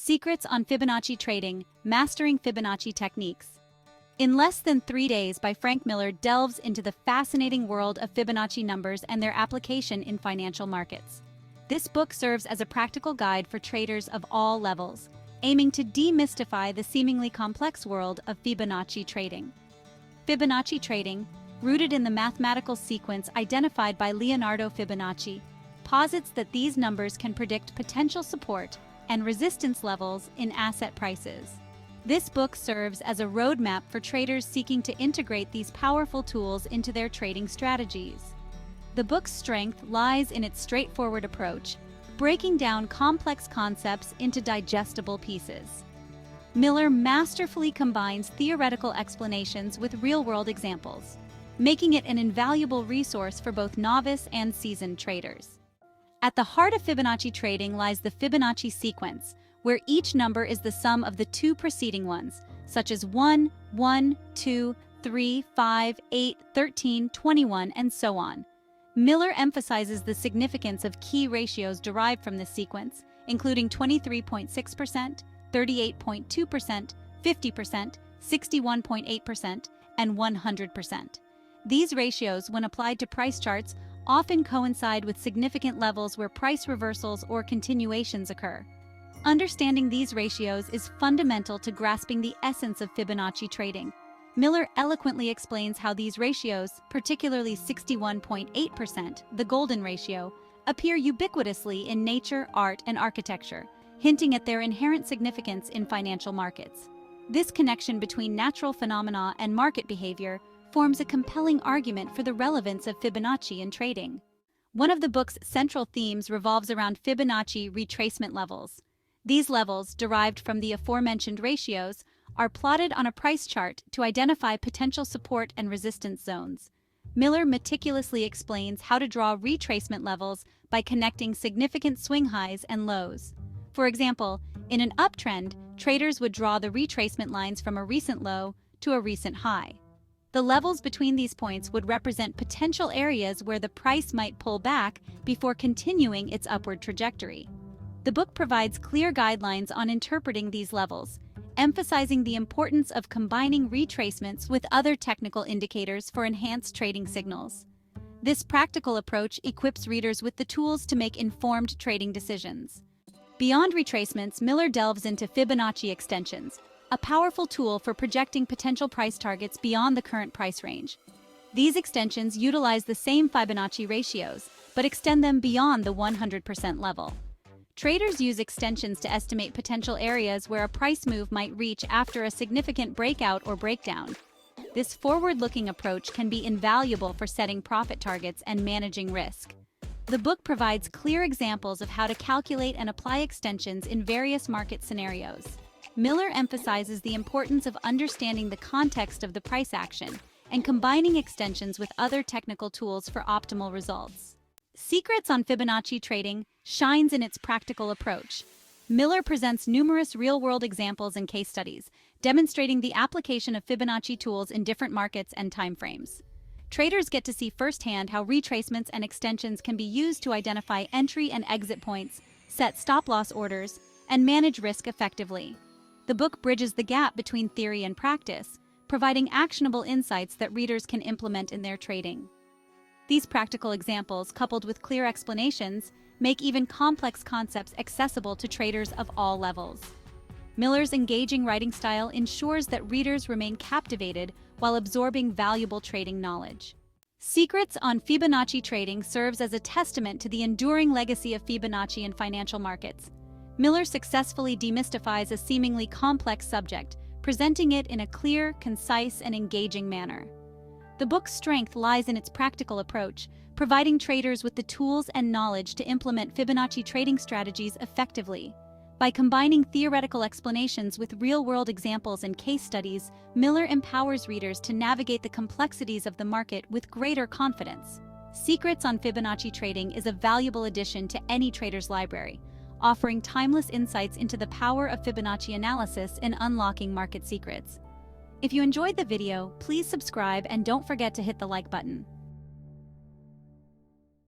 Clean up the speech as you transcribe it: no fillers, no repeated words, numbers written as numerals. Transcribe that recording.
Secrets on Fibonacci Trading, Mastering Fibonacci Techniques. In Less Than 3 Days by Frank Miller delves into the fascinating world of Fibonacci numbers and their application in financial markets. This book serves as a practical guide for traders of all levels, aiming to demystify the seemingly complex world of Fibonacci trading. Fibonacci trading, rooted in the mathematical sequence identified by Leonardo Fibonacci, posits that these numbers can predict potential support and resistance levels in asset prices. This book serves as a roadmap for traders seeking to integrate these powerful tools into their trading strategies. The book's strength lies in its straightforward approach, breaking down complex concepts into digestible pieces. Miller masterfully combines theoretical explanations with real-world examples, making it an invaluable resource for both novice and seasoned traders. At the heart of Fibonacci trading lies the Fibonacci sequence, where each number is the sum of the two preceding ones, such as 1, 1, 2, 3, 5, 8, 13, 21, and so on. Miller emphasizes the significance of key ratios derived from this sequence, including 23.6%, 38.2%, 50%, 61.8%, and 100%. These ratios, when applied to price charts, often coincide with significant levels where price reversals or continuations occur. Understanding these ratios is fundamental to grasping the essence of Fibonacci trading. Miller eloquently explains how these ratios, particularly 61.8%, the golden ratio, appear ubiquitously in nature, art, and architecture, hinting at their inherent significance in financial markets. This connection between natural phenomena and market behavior forms a compelling argument for the relevance of Fibonacci in trading. One of the book's central themes revolves around Fibonacci retracement levels. These levels, derived from the aforementioned ratios, are plotted on a price chart to identify potential support and resistance zones. Miller meticulously explains how to draw retracement levels by connecting significant swing highs and lows. For example, in an uptrend, traders would draw the retracement lines from a recent low to a recent high. The levels between these points would represent potential areas where the price might pull back before continuing its upward trajectory. The book provides clear guidelines on interpreting these levels, emphasizing the importance of combining retracements with other technical indicators for enhanced trading signals. This practical approach equips readers with the tools to make informed trading decisions. Beyond retracements, Miller delves into Fibonacci extensions, a powerful tool for projecting potential price targets beyond the current price range. These extensions utilize the same Fibonacci ratios, but extend them beyond the 100% level. Traders use extensions to estimate potential areas where a price move might reach after a significant breakout or breakdown. This forward-looking approach can be invaluable for setting profit targets and managing risk. The book provides clear examples of how to calculate and apply extensions in various market scenarios. Miller emphasizes the importance of understanding the context of the price action and combining extensions with other technical tools for optimal results. Secrets on Fibonacci Trading shines in its practical approach. Miller presents numerous real-world examples and case studies, demonstrating the application of Fibonacci tools in different markets and timeframes. Traders get to see firsthand how retracements and extensions can be used to identify entry and exit points, set stop-loss orders, and manage risk effectively. The book bridges the gap between theory and practice, providing actionable insights that readers can implement in their trading. These practical examples, coupled with clear explanations, make even complex concepts accessible to traders of all levels. Miller's engaging writing style ensures that readers remain captivated while absorbing valuable trading knowledge. Secrets on Fibonacci Trading serves as a testament to the enduring legacy of Fibonacci in financial markets. Miller successfully demystifies a seemingly complex subject, presenting it in a clear, concise, and engaging manner. The book's strength lies in its practical approach, providing traders with the tools and knowledge to implement Fibonacci trading strategies effectively. By combining theoretical explanations with real-world examples and case studies, Miller empowers readers to navigate the complexities of the market with greater confidence. Secrets on Fibonacci Trading is a valuable addition to any trader's library, offering timeless insights into the power of Fibonacci analysis in unlocking market secrets. If you enjoyed the video, please subscribe and don't forget to hit the like button.